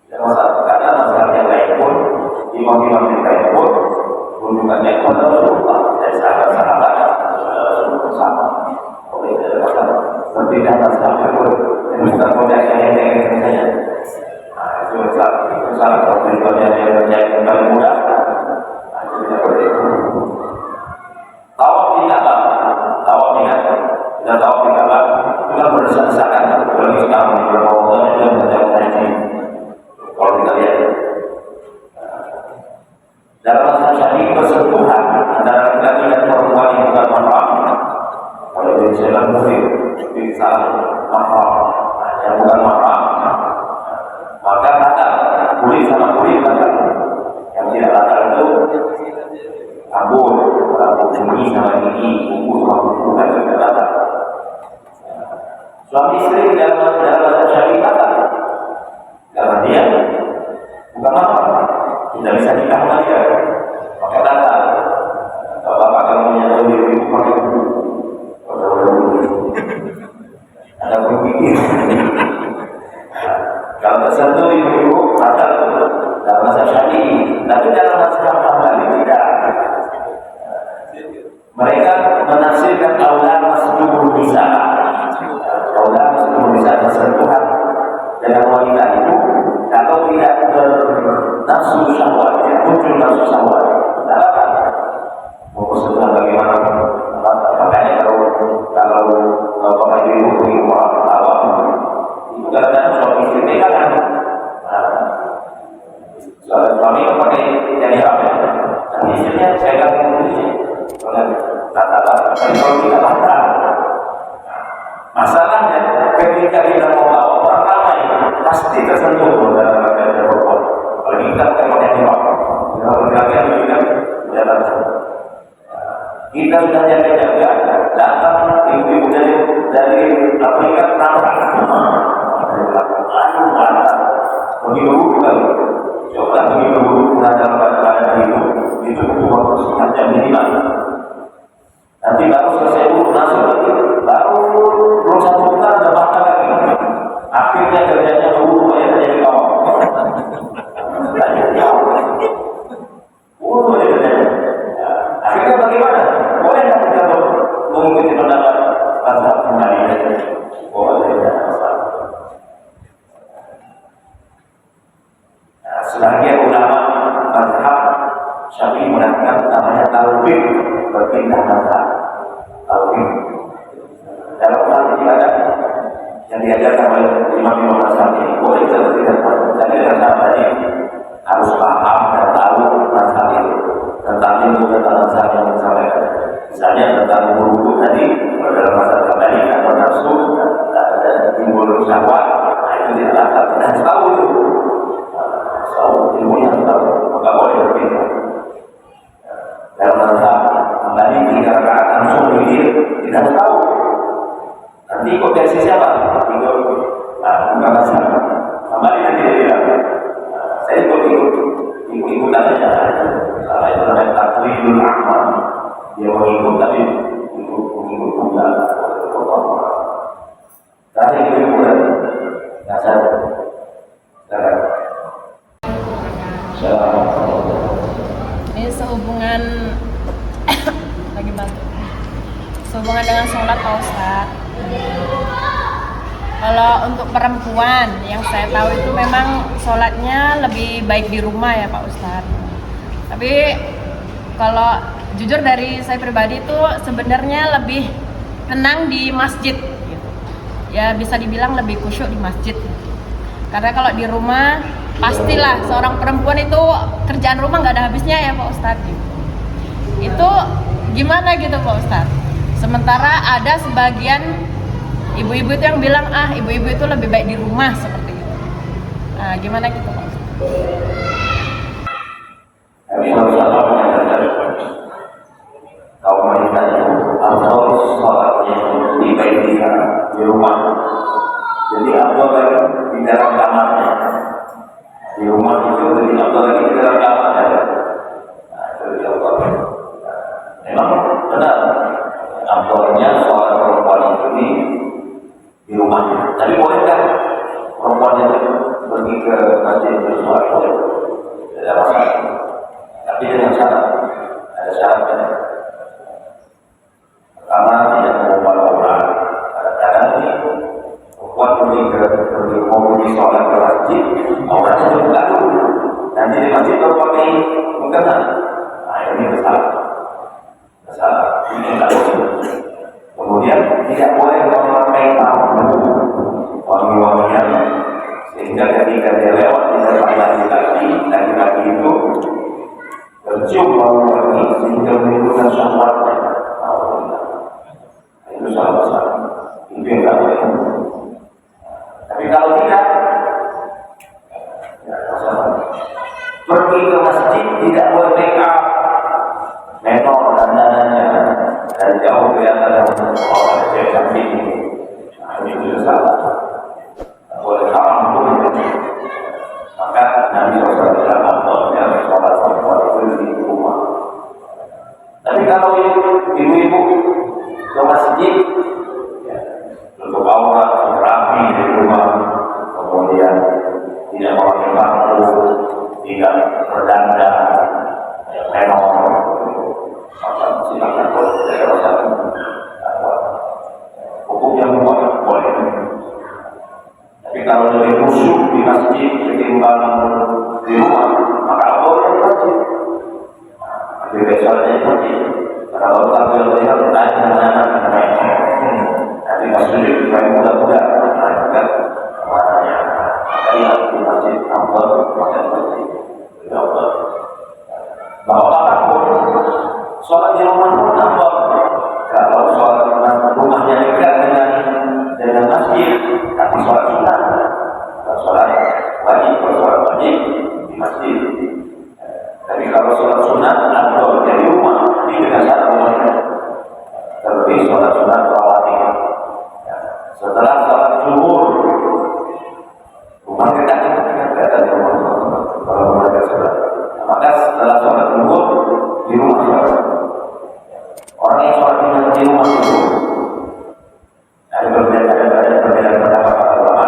Tidak masalah karena mazhab yang lain pun, imam-imam yang lain pun, runtukannya kepada Rasulullah dan sahabat-sahabat bersama. Boleh, tidak ada masalah. Berbeda mazhab pun, dan bukan konteks yang dengan saya. Itu salah satu tujuannya yang paling mudah. Tawaf di Ka'bah, kita tawaf di Ka'bah, kita berdesak-desakan. Kalau sekarang di bulan Ramadan itu menjauh haji. Kalau kita lihat dalam mazhab Syafi'i bersentuhan antara laki-laki dan perempuan yang bukan mahram. Kalau di jalan muhrim, di salah mahram, yang bukan mahram, maka batal kulit sama kulit batal. Yang tidak batal itu rambut ini sama gigi, kuku sama kuku dan tidak batal. Suami istri dalam mazhab Syafi'i batal karena dia bukan mahram, tidak bisa nikah sama dia, maka batal. Bapak kalau punya ibu pakai kuku, ada kuku. Kalau tersentuh ibu-ibu batal dalam mazhab Syafi'i, tapi dalam mazhab Hambali tidak. Mereka menafsirkan aula masdurul nisa. Aula masdurul nisa tersentuhan dengan wanita itu kalau tidak bernafsu syahwat, muncul nafsu syahwat, tidak apa. Mau bersentuhan bagaimana? Makanya kalau bapak ibu orang awam itu karena suami istri pegangan. Suami pakai jari apa? Dan istrinya pegang ini. Kalau tidak batal. Masalahnya ketika kita mau bawa orang ramai pasti tersentuh dalam keadaan perempuan. Kalau kita pakai jawab, kalau berkaitan kita jalan. Kita sudah jaga-jaga datang ibu-ibu dari Afrika tampak. Begitu bukan, coba begitu terhadap pada itu butuh waktu sekian jam minimal. Nanti baru selesai masuk lagi, baru belum 1 bulan ada batal lagi. Akhirnya kerjanya ya jadi kawan. Akhirnya bagaimana? Boleh tak kita mengikuti pendapat mazhab kembali? Boleh, tidak masalah. Sebagian ulama mazhab Syafi'i mengatakan namanya talwin, berpindah mazhab. Talwin dalam hal ini ada yang diajarkan oleh imam-imam mazhab ini boleh kita berpindah mazhab. Tapi dengan syarat tadi harus paham dan tahu mazhab itu tentang ilmu tentang mazhab yang disampaikan. Misalnya tentang wudu tadi dalam mazhab kembali atau nafsu dan timbul syahwat, itu tidak dapat kita harus tahu itu. Ilmu yang tahu, maka boleh berpindah. Dalam mazhab kembali 3 rakaat langsung witir, kita harus tahu. Nanti ikut versi siapa? Ikut bukan mazhab. Kembali nanti dia bilang, saya ikut saja. Salah itu namanya takwilul amal. Dia mengikut tapi ikut juga. Tadi ikut dasar. Ini sehubungan Sehubungan dengan sholat Pak Ustadz, kalau untuk perempuan yang saya tahu itu memang sholatnya lebih baik di rumah ya Pak Ustadz. Tapi kalau jujur dari saya pribadi itu sebenarnya lebih tenang di masjid gitu. Ya bisa dibilang lebih khusyuk di masjid. Karena kalau di rumah pastilah seorang perempuan itu kerjaan rumah nggak ada habisnya ya Pak Ustadz gitu. Itu gimana gitu Pak Ustadz? Sementara ada sebagian ibu-ibu itu yang bilang ibu-ibu itu lebih baik di rumah seperti itu. Nah gimana gitu Pak Ustadz? Kaum wanita itu atau sholatnya di rumah. Jadi apa lagi di dalam kamarnya? Di rumah itu jadi apa lagi di dalam kamarnya? Nah, itu Allah. Memang benar. Ambilnya sholat perempuan itu di rumahnya. Tapi bolehkah perempuan itu pergi ke masjid untuk sholat? Tidak ada masalah. Tapi dengan syarat. Ada syaratnya. Pertama tidak membuat orang. Kadang-kadang ini perempuan pergi sholat ke masjid, orangnya juga dulu. Nanti di masjid baru pakai mukena. Nah ini kesalahan. Ini tidak boleh. Kemudian tidak boleh memakai wangi-wangian sehingga ketika dia lewat di depan laki-laki itu tercium wangi sehingga menimbulkan syahwatnya. Itu salah besar. Itu yang tidak boleh. Tapi kalau tidak, ya masalah. Pergi ke masjid tidak boleh make up, menor dandanannya dari jauh kelihatan orang yang cantik. Nah ini juga salah. Tidak boleh haram pun. Maka Nabi SAW bilang ya sholat perempuan itu di rumah. Tapi kalau ibu-ibu ke masjid, untuk aurat rapi di rumah, kemudian tidak memakai bangku, tidak berdandan, menor, maka silakan boleh tidak masalah. Hukumnya boleh. Tapi kalau lebih khusyuk di masjid ketimbang di rumah, maka boleh di masjid. Tapi besoknya di masjid. Kalau tak boleh bertanya nanti masjid supaya mudah-mudah kan kemananya. Lihat di masjid Ampel, masjid tidak boleh. Bapak pun sholat di rumah pun Ampel. Kalau sholat rumahnya dekat dengan masjid, tapi sholat sunat, sholat wajib di masjid. Tapi kalau sholat sunat atau dari rumah, di dekat rumahnya, terlebih sholat sunat rawatib. Setelah sholat zuhur, rumah dekat rumah. Kalau rumah dekat sholat, maka setelah sholat zuhur di rumah sholat. Orang yang sholat di rumah itu ada perbedaan pendapat para ulama.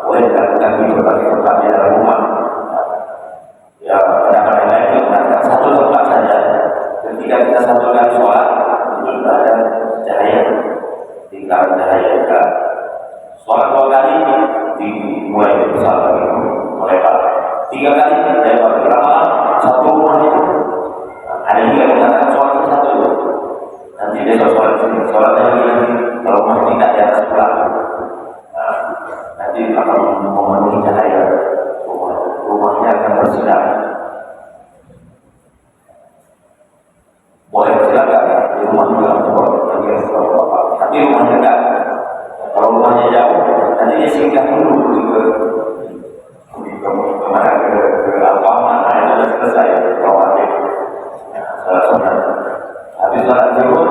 Boleh dilakukan di berbagai tempat di dalam rumah. Ya, pendapat yang lain itu mengatakan satu tempat saja. Ketika kita satu kali sholat, itu sudah ada cahaya, tinggal cahaya juga. Sholat 2 kali dimulai besar lagi, melebar. 3 kali lebar berapa? Satu rumah itu. Ada juga yang mengatakan sholat satu. Nanti dia sholat sini, sholatnya lagi. Kalau rumah tidak di atas pulang, nanti akan memenuhi cahaya rumahnya akan bersinar. Boleh silakan di rumah juga boleh, tapi rumahnya dekat. Kalau rumahnya jauh, nanti dia singgah dulu ke mana ke Alfamart. Nah itu sudah selesai rawatib. Salah sunat. Habis sholat zuhur,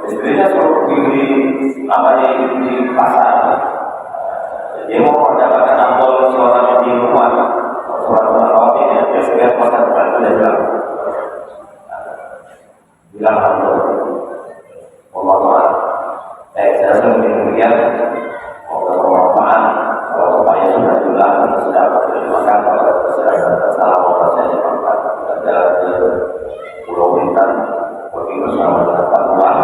istrinya suruh pergi di pasar. Dia mau mendapatkan ampul sholat di rumah, sholat rawatibnya. Dia segera pasar itu dia bilang ampul. Allah saya rasa demikian. Mohon kalau upaya sudah dilakukan sudah terima kasih. Kalau sudah salah saya dimaafkan. Ada Pulau Bintan pergi bersama dengan Pak Luar.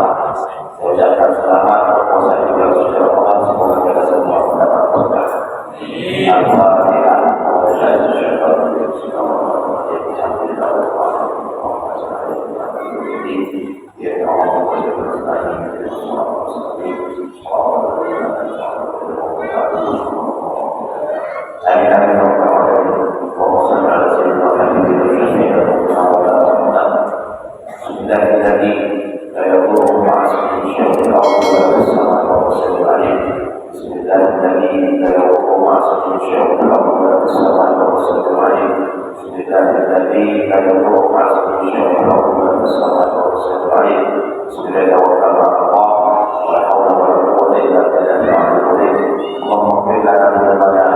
الذي لا يضر مع اسمه شيء له ما في السماء والارض العليم. بسم الله توكلنا على الله ولا حول ولا قوه الا بالله العلي العظيم. اللهم اغفر لنا ذنوبنا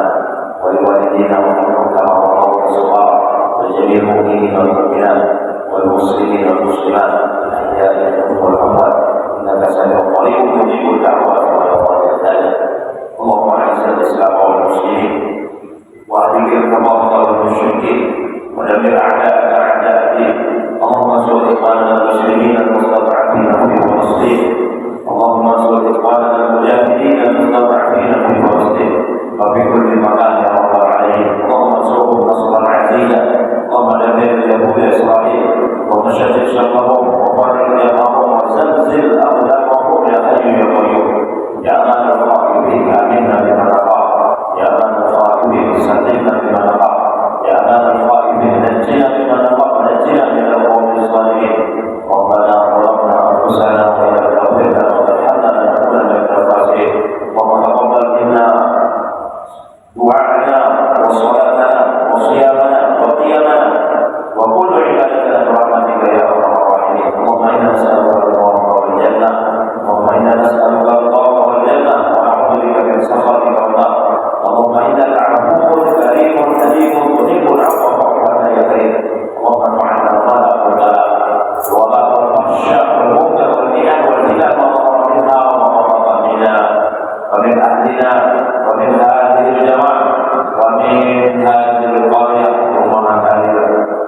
ولوالدينا وارحمنا وارحمنا الصغار وجميع المؤمنين والمؤمنات والمسلمين والمسلمات الاحياء منهم والاموات انك سميع قريب مجيب الدعوات ويقضي الحاجات. اللهم اعز الاسلام والمسلمين واهلك الكفار والمشركين ودمر اعداءك اعداء الدين. اللهم انصر اخواننا المسلمين المستضعفين في فلسطين. اللهم انصر اخواننا المجاهدين المستضعفين في فلسطين وفي كل مكان يا رب العالمين. اللهم انصرهم نصرا عزيزا. اللهم دمر اليهود اسرائيل ومشتت شرهم وفرق جمعهم وزلزل اقدامهم يا حي يا قيوم. يا من الخائف بك امنا بما نخاف. يا من الخائف بك سلمنا بما نخاف. يا من الخائف نجنا بما نخاف ونجنا من القوم الظالمين. ربنا ظلمنا انفسنا وان لم تغفر لنا وترحمنا لنكونن من الخاسرين. اللهم تقبل منا دعاءنا وصلاتنا وصيامنا وقيامنا وكل عبادتنا برحمتك يا ارحم الراحمين. اللهم انا نسالك الرضا والجنه. اللهم انا نسالك الرضا والجنه ونعوذ بك من سخطك والنار. اللهم انك عفو كريم حليم تحب العفو فاعف يا كريم. اللهم ارفعنا الغلا والبلاء الوباء والفحشاء والمنكر والبدع والفتن ما ظهر منها وما بطن منا ومن اهلنا ومن هذه الجماعه ومن هذه القريه ومن هذه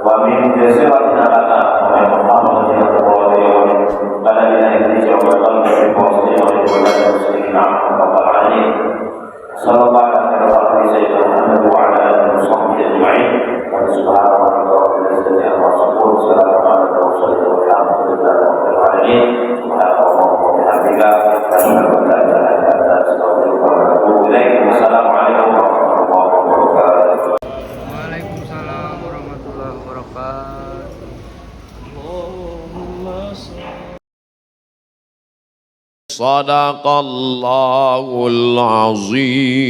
ومن جزيرتنا هذا ومن محافظتنا القرى ومن بلدنا ابليس ومن قلب في فلسطين ومن بلاد المسلمين عما رب العالمين. صلى الله على خير سيدنا محمد وعلى اله وصحبه اجمعين. سبحان ربك رب العزه عما يصفون وسلام على المرسلين والحمد لله رب العالمين. سبحان الله وبحمدك اشهد ان لا اله الا انت استغفرك واتوب اليك. والسلام عليكم ورحمه الله وبركاته. Waalaikumsalam warahmatullahi wabarakatuh. صدق الله العظيم.